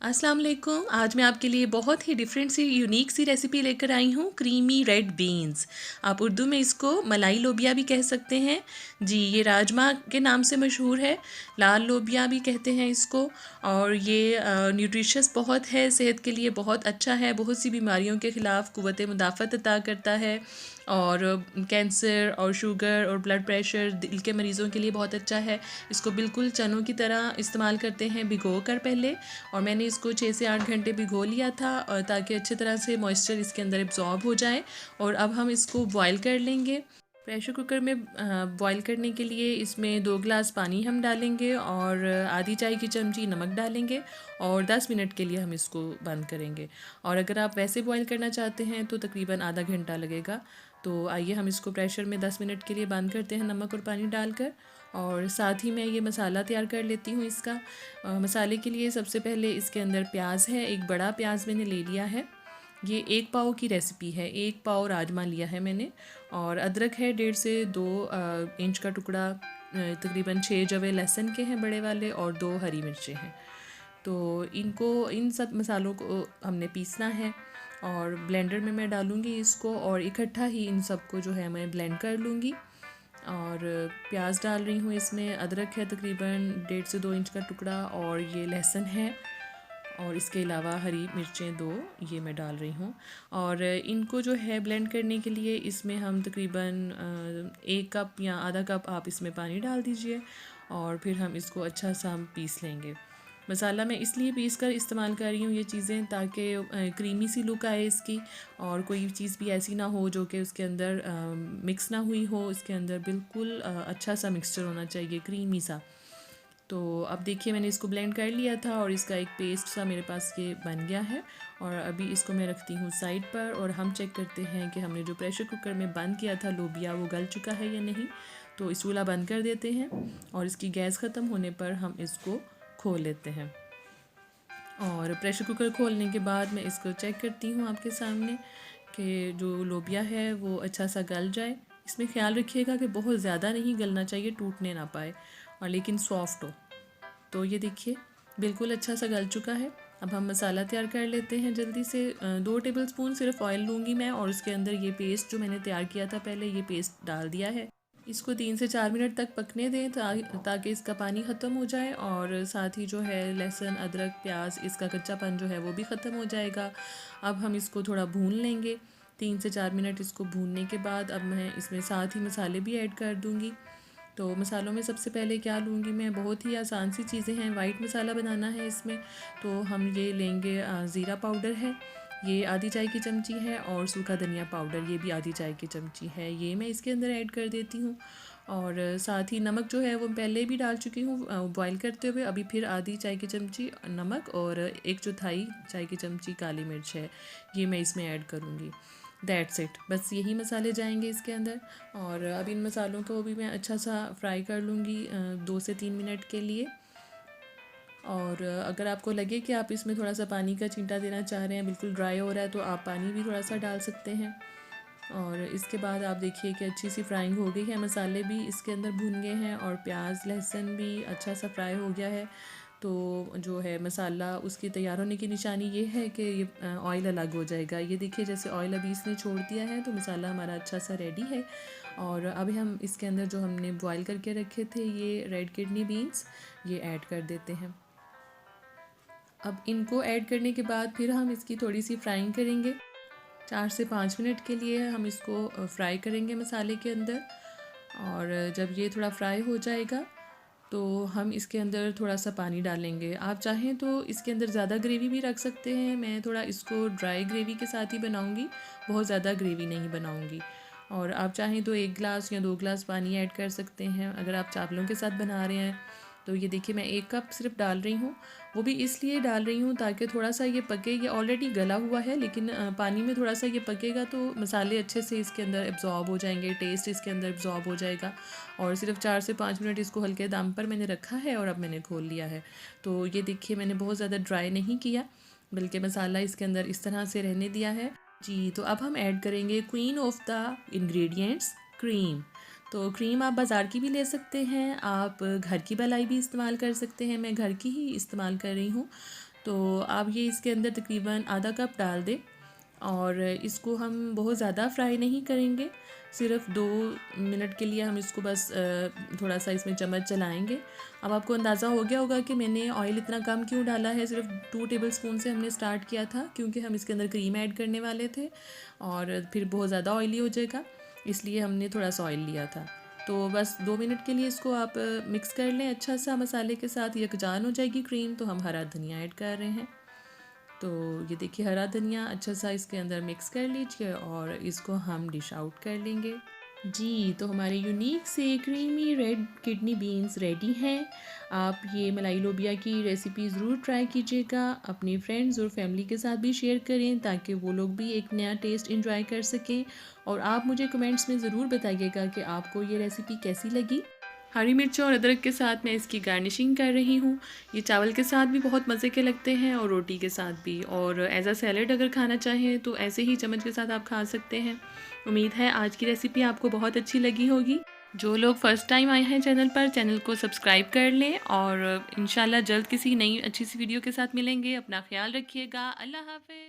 अस्सलाम वालेकुम। आज मैं आपके लिए बहुत ही डिफरेंट सी यूनिक सी रेसिपी लेकर आई हूँ, क्रीमी रेड बीन्स। आप उर्दू में इसको मलाई लोबिया भी कह सकते हैं। जी, ये राजमा के नाम से मशहूर है, लाल लोबिया भी कहते हैं इसको। और ये न्यूट्रिशियस बहुत है, सेहत के लिए बहुत अच्छा है, बहुत सी बीमारियों के ख़िलाफ़ क़ुव्वत मुदाफ़त अता करता है। और कैंसर और शुगर और ब्लड प्रेशर, दिल के मरीज़ों के लिए बहुत अच्छा है। इसको बिल्कुल चनों की तरह इस्तेमाल करते हैं भिगो कर पहले। और मैंने इसको 6 से 8 घंटे भिगो लिया था ताकि अच्छी तरह से मॉइस्चर इसके अंदर एब्जॉर्ब हो जाए। और अब हम इसको बॉईल कर लेंगे। प्रेशर कुकर में बॉईल करने के लिए इसमें 2 गिलास पानी हम डालेंगे और आधी चाय की चमची नमक डालेंगे और 10 मिनट के लिए हम इसको बंद करेंगे। और अगर आप वैसे बॉईल करना चाहते हैं तो तकरीबन आधा घंटा लगेगा। तो आइए हम इसको प्रेशर में 10 मिनट के लिए बंद करते हैं नमक और पानी डालकर। और साथ ही मैं ये मसाला तैयार कर लेती हूँ इसका। मसाले के लिए सबसे पहले इसके अंदर प्याज है, एक बड़ा प्याज मैंने ले लिया है। ये 1 पाव की रेसिपी है, 1 पाव राजमा लिया है मैंने। और अदरक है 1.5 से 2 इंच का टुकड़ा, तकरीबन 6 जवे लहसुन के हैं बड़े वाले, और 2 हरी मिर्चें हैं। तो इन सब मसालों को हमने पीसना है और ब्लेंडर में मैं डालूँगी इसको, और इकट्ठा ही इन सब को जो है मैं ब्लेंड कर लूँगी। और प्याज डाल रही हूँ इसमें, अदरक है तकरीबन 1.5 से 2 इंच का टुकड़ा, और ये लहसुन है, और इसके अलावा हरी मिर्चें 2 ये मैं डाल रही हूँ। और इनको जो है ब्लेंड करने के लिए इसमें हम तकरीबन 1 कप या आधा कप आप इसमें पानी डाल दीजिए, और फिर हम इसको अच्छा सा हम पीस लेंगे। मसाला मैं इसलिए पीस कर इस्तेमाल कर रही हूँ ये चीज़ें, ताकि क्रीमी सी लुक आए इसकी, और कोई चीज़ भी ऐसी ना हो जो कि उसके अंदर मिक्स ना हुई हो। इसके अंदर बिल्कुल अच्छा सा मिक्सचर होना चाहिए, क्रीमी सा। तो अब देखिए मैंने इसको ब्लेंड कर लिया था और इसका एक पेस्ट सा मेरे पास ये बन गया है। और अभी इसको मैं रखती हूँ साइड पर, और हम चेक करते हैं कि हमने जो प्रेशर कुकर में बंद किया था लोबिया, वो गल चुका है या नहीं। तो इस चूल्हा बंद कर देते हैं, और इसकी गैस ख़त्म होने पर हम इसको खोल लेते हैं। और प्रेशर कुकर खोलने के बाद मैं इसको चेक करती हूँ आपके सामने कि जो लोबिया है वो अच्छा सा गल जाए। इसमें ख्याल रखिएगा कि बहुत ज़्यादा नहीं गलना चाहिए, टूटने ना पाए, और लेकिन सॉफ्ट हो। तो ये देखिए बिल्कुल अच्छा सा गल चुका है। अब हम मसाला तैयार कर लेते हैं जल्दी से। 2 टेबलस्पून सिर्फ ऑयल लूँगी मैं, और उसके अंदर ये पेस्ट जो मैंने तैयार किया था पहले, ये पेस्ट डाल दिया है। इसको 3 से 4 मिनट तक पकने दें ताकि इसका पानी ख़त्म हो जाए, और साथ ही जो है लहसुन, अदरक, प्याज, इसका कच्चापन जो है वो भी ख़त्म हो जाएगा। अब हम इसको थोड़ा भून लेंगे। 3 से 4 मिनट इसको भूनने के बाद अब मैं इसमें साथ ही मसाले भी ऐड कर दूँगी। तो मसालों में सबसे पहले क्या लूँगी मैं, बहुत ही आसान सी चीज़ें हैं। वाइट मसाला बनाना है इसमें, तो हम ये लेंगे, ज़ीरा पाउडर है, ये आधी चाय की चमची है, और सूखा धनिया पाउडर ये भी आधी चाय की चमची है, ये मैं इसके अंदर ऐड कर देती हूँ। और साथ ही नमक जो है वो पहले भी डाल चुकी हूँ बॉईल करते हुए। अभी फिर आधी चाय की चमची नमक और 1/4 चाय की चमची काली मिर्च है, ये मैं इसमें ऐड करूँगी। दैट्स इट, बस यही मसाले जाएंगे इसके अंदर। और अब इन मसालों को भी मैं अच्छा सा फ्राई कर लूँगी 2 से 3 मिनट के लिए। और अगर आपको लगे कि आप इसमें थोड़ा सा पानी का छींटा देना चाह रहे हैं, बिल्कुल ड्राई हो रहा है, तो आप पानी भी थोड़ा सा डाल सकते हैं। और इसके बाद आप देखिए कि अच्छी सी फ्राइंग हो गई है, मसाले भी इसके अंदर भून गए हैं, और प्याज लहसुन भी अच्छा सा फ्राई हो गया है। तो जो है मसाला उसकी तैयार होने की निशानी ये है कि ये ऑयल अलग हो जाएगा। ये देखिए जैसे ऑयल अभी इसने छोड़ दिया है, तो मसाला हमारा अच्छा सा रेडी है। और अभी हम इसके अंदर जो हमने बॉईल करके रखे थे ये रेड किडनी बीन्स, ये ऐड कर देते हैं। अब इनको ऐड करने के बाद फिर हम इसकी थोड़ी सी फ्राइंग करेंगे। 4 से 5 मिनट के लिए हम इसको फ्राई करेंगे मसाले के अंदर। और जब ये थोड़ा फ्राई हो जाएगा तो हम इसके अंदर थोड़ा सा पानी डालेंगे। आप चाहें तो इसके अंदर ज़्यादा ग्रेवी भी रख सकते हैं, मैं थोड़ा इसको ड्राई ग्रेवी के साथ ही बनाऊंगी, बहुत ज़्यादा ग्रेवी नहीं बनाऊंगी। और आप चाहें तो 1 गिलास या 2 गिलास पानी ऐड कर सकते हैं अगर आप चावलों के साथ बना रहे हैं। तो ये देखिए मैं 1 कप सिर्फ डाल रही हूँ, वो भी इसलिए डाल रही हूँ ताकि थोड़ा सा ये पके। ये ऑलरेडी गला हुआ है, लेकिन पानी में थोड़ा सा ये पकेगा तो मसाले अच्छे से इसके अंदर एब्जॉर्ब हो जाएंगे, टेस्ट इसके अंदर एब्जॉर्ब हो जाएगा। और सिर्फ 4 से 5 मिनट इसको हल्के दाम पर मैंने रखा है, और अब मैंने खोल लिया है। तो ये देखिए मैंने बहुत ज़्यादा ड्राई नहीं किया, बल्कि मसाला इसके अंदर इस तरह से रहने दिया है। जी, तो अब हम ऐड करेंगे queen of the ingredients, cream. तो क्रीम आप बाज़ार की भी ले सकते हैं, आप घर की मलाई भी इस्तेमाल कर सकते हैं, मैं घर की ही इस्तेमाल कर रही हूँ। तो आप ये इसके अंदर तकरीबन आधा कप डाल दें और इसको हम बहुत ज़्यादा फ्राई नहीं करेंगे, सिर्फ 2 मिनट के लिए हम इसको बस थोड़ा सा इसमें चम्मच चलाएंगे। अब आपको अंदाज़ा हो गया होगा कि मैंने ऑयल इतना कम क्यों डाला है, सिर्फ 2 टेबलस्पून से हमने स्टार्ट किया था क्योंकि हम इसके अंदर क्रीम ऐड करने वाले थे और फिर बहुत ज़्यादा ऑयली हो जाएगा, इसलिए हमने थोड़ा सा ऑयल लिया था। तो बस 2 मिनट के लिए इसको आप मिक्स कर लें अच्छा सा, मसाले के साथ यकजान हो जाएगी क्रीम। तो हम हरा धनिया ऐड कर रहे हैं। तो ये देखिए हरा धनिया अच्छा सा इसके अंदर मिक्स कर लीजिए और इसको हम डिश आउट कर लेंगे। जी, तो हमारे यूनिक से creamy red kidney beans ready हैं। आप ये मलाई लोबिया की रेसिपी ज़रूर ट्राई कीजिएगा, अपने फ्रेंड्स और फैमिली के साथ भी शेयर करें ताकि वो लोग भी एक नया टेस्ट एंजॉय कर सकें। और आप मुझे कमेंट्स में ज़रूर बताइएगा कि आपको ये रेसिपी कैसी लगी। हरी मिर्च और अदरक के साथ मैं इसकी गार्निशिंग कर रही हूँ। ये चावल के साथ भी बहुत मज़े के लगते हैं और रोटी के साथ भी, और एज अ सैलेड अगर खाना चाहें तो ऐसे ही चम्मच के साथ आप खा सकते हैं। उम्मीद है आज की रेसिपी आपको बहुत अच्छी लगी होगी। जो लोग फ़र्स्ट टाइम आए हैं चैनल पर, चैनल को सब्सक्राइब कर लें और इंशाल्लाह जल्द किसी नई अच्छी सी वीडियो के साथ मिलेंगे। अपना ख्याल रखिएगा। अल्लाह हाफ़िज़।